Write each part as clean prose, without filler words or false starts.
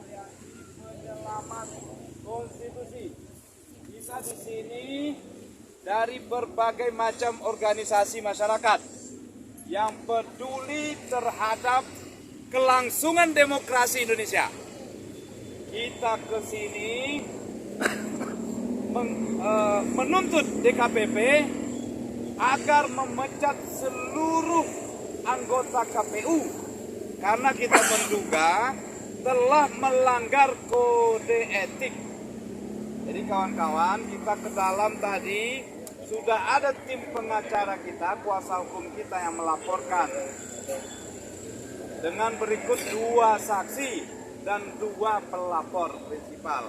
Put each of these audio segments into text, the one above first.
Aliansi Penyelamat Konstitusi. Kita di sini dari berbagai macam organisasi masyarakat yang peduli terhadap kelangsungan demokrasi Indonesia. Kita ke sini menuntut DKPP agar memecat seluruh anggota KPU karena kita menduga telah melanggar kode etik. Jadi kawan-kawan, kita ke dalam tadi sudah ada tim pengacara kita, kuasa hukum kita yang melaporkan dengan berikut 2 saksi dan 2 pelapor prinsipal.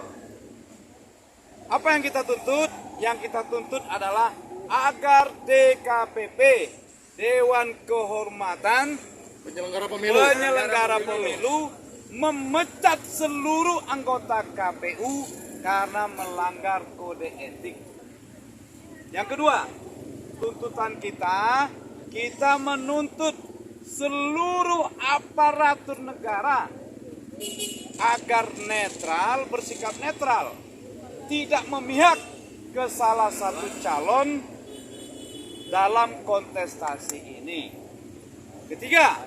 Apa yang kita tuntut? Yang kita tuntut adalah agar DKPP, Dewan Kehormatan Penyelenggara Pemilu, memecat seluruh anggota KPU karena melanggar kode etik. Yang kedua, tuntutan kita menuntut seluruh aparatur negara agar netral, bersikap netral, tidak memihak ke salah satu calon dalam kontestasi ini. Ketiga,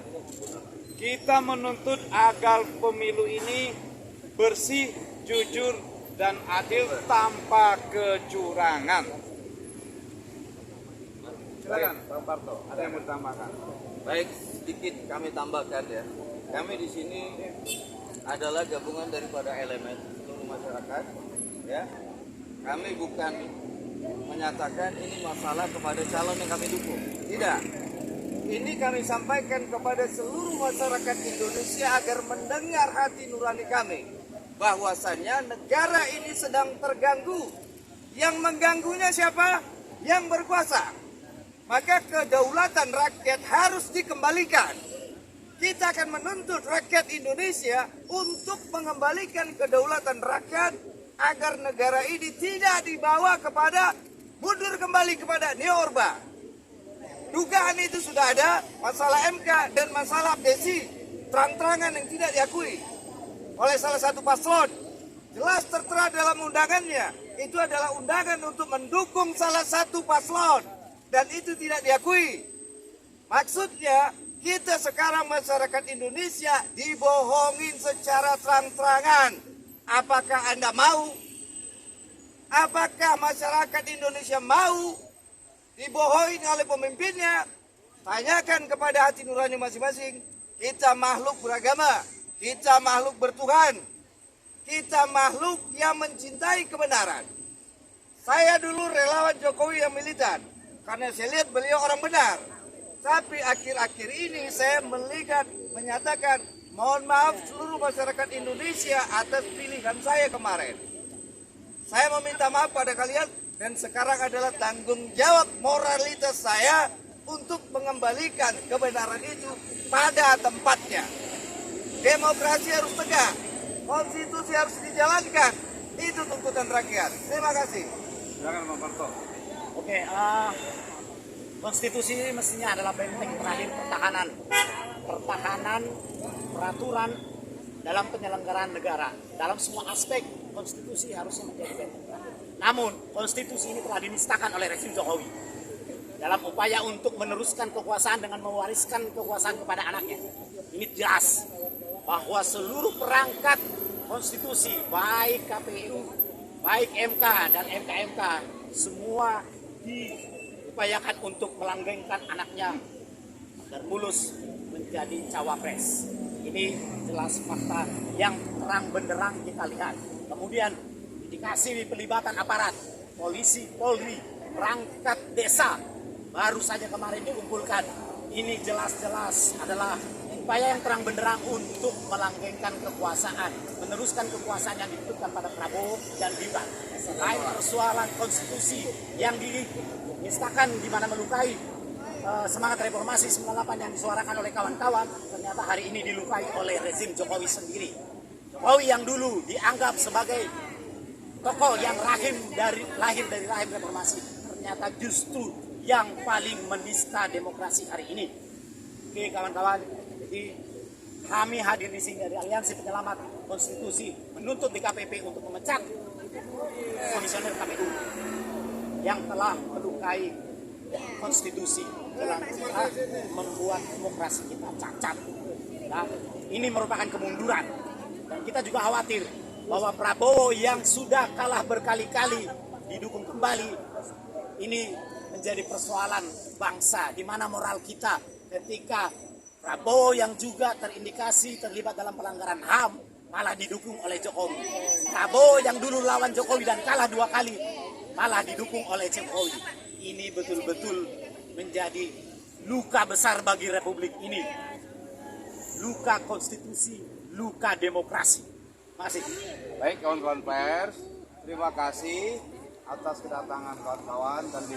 kita menuntut agar pemilu ini bersih, jujur, dan adil tanpa kecurangan. Silakan, Pak Parto, ada yang mau ditambahkan? Baik, sedikit kami tambahkan ya. Kami di sini adalah gabungan daripada elemen seluruh masyarakat. Ya, kami bukan menyatakan ini masalah kepada calon yang kami dukung. Tidak. Ini kami sampaikan kepada seluruh masyarakat Indonesia agar mendengar hati nurani kami. Bahwasannya negara ini sedang terganggu. Yang mengganggunya siapa? Yang berkuasa. Maka kedaulatan rakyat harus dikembalikan. Kita akan menuntut rakyat Indonesia untuk mengembalikan kedaulatan rakyat agar negara ini tidak dibawa kepada mundur kembali kepada neo-orba. Dugaan itu sudah ada, masalah MK dan masalah abdesi, terang-terangan yang tidak diakui oleh salah satu paslon. Jelas tertera dalam undangannya, itu adalah undangan untuk mendukung salah satu paslon. Dan itu tidak diakui. Maksudnya, kita sekarang masyarakat Indonesia dibohongin secara terang-terangan. Apakah Anda mau? Apakah masyarakat Indonesia mau dibohongin oleh pemimpinnya? Tanyakan kepada hati nurani masing-masing. Kita makhluk beragama, kita makhluk bertuhan, kita makhluk yang mencintai kebenaran. Saya dulu relawan Jokowi yang militan, karena saya lihat beliau orang benar. Tapi akhir-akhir ini saya menyatakan, mohon maaf seluruh masyarakat Indonesia atas pilihan saya kemarin. Saya meminta maaf pada kalian dan sekarang adalah tanggung jawab moralitas saya untuk mengembalikan kebenaran itu pada tempatnya. Demokrasi harus tegak, konstitusi harus dijalankan. Itu tuntutan rakyat. Terima kasih. Silakan Pak Parto. Oke, konstitusi ini mestinya adalah benteng terakhir pertahanan peraturan dalam penyelenggaraan negara. Dalam semua aspek konstitusi harusnya menjadi benteng terakhir. Namun konstitusi ini telah dinistakan oleh rezim Jokowi dalam upaya untuk meneruskan kekuasaan dengan mewariskan kekuasaan kepada anaknya. Ini jelas bahwa seluruh perangkat konstitusi, baik KPU, baik MK dan MK-MK, semua diupayakan untuk melanggengkan anaknya agar mulus menjadi cawapres. Ini jelas fakta yang terang benderang kita lihat. Kemudian indikasi pelibatan aparat, polisi, polri, perangkat desa baru saja kemarin dikumpulkan. Ini jelas-jelas adalah upaya yang terang benderang untuk melanggengkan kekuasaan, meneruskan kekuasaan yang ditutupkan pada Prabowo dan Gibran. Selain persoalan konstitusi yang dinistakan di mana melukai semangat reformasi 98 yang disuarakan oleh kawan-kawan, ternyata hari ini dilukai oleh rezim Jokowi sendiri. Jokowi yang dulu dianggap sebagai tokoh yang lahir dari rahim reformasi, ternyata justru yang paling menista demokrasi hari ini. Oke kawan-kawan, jadi Kami hadir di sini dari Aliansi Penyelamat Konstitusi menuntut DKPP untuk memecat komisioner KPU yang telah melukai konstitusi dalam cara membuat demokrasi kita cacat. Nah, ini merupakan kemunduran. Dan kita juga khawatir bahwa Prabowo yang sudah kalah berkali-kali didukung kembali, ini menjadi persoalan bangsa, di mana moral kita ketika Prabowo yang juga terindikasi terlibat dalam pelanggaran HAM malah didukung oleh Jokowi. Prabowo yang dulu lawan Jokowi dan kalah 2 kali malah didukung oleh Jokowi. Ini betul-betul menjadi luka besar bagi Republik ini. Luka konstitusi, luka demokrasi. Masih. Baik kawan-kawan pers, terima kasih atas kedatangan kawan-kawan dan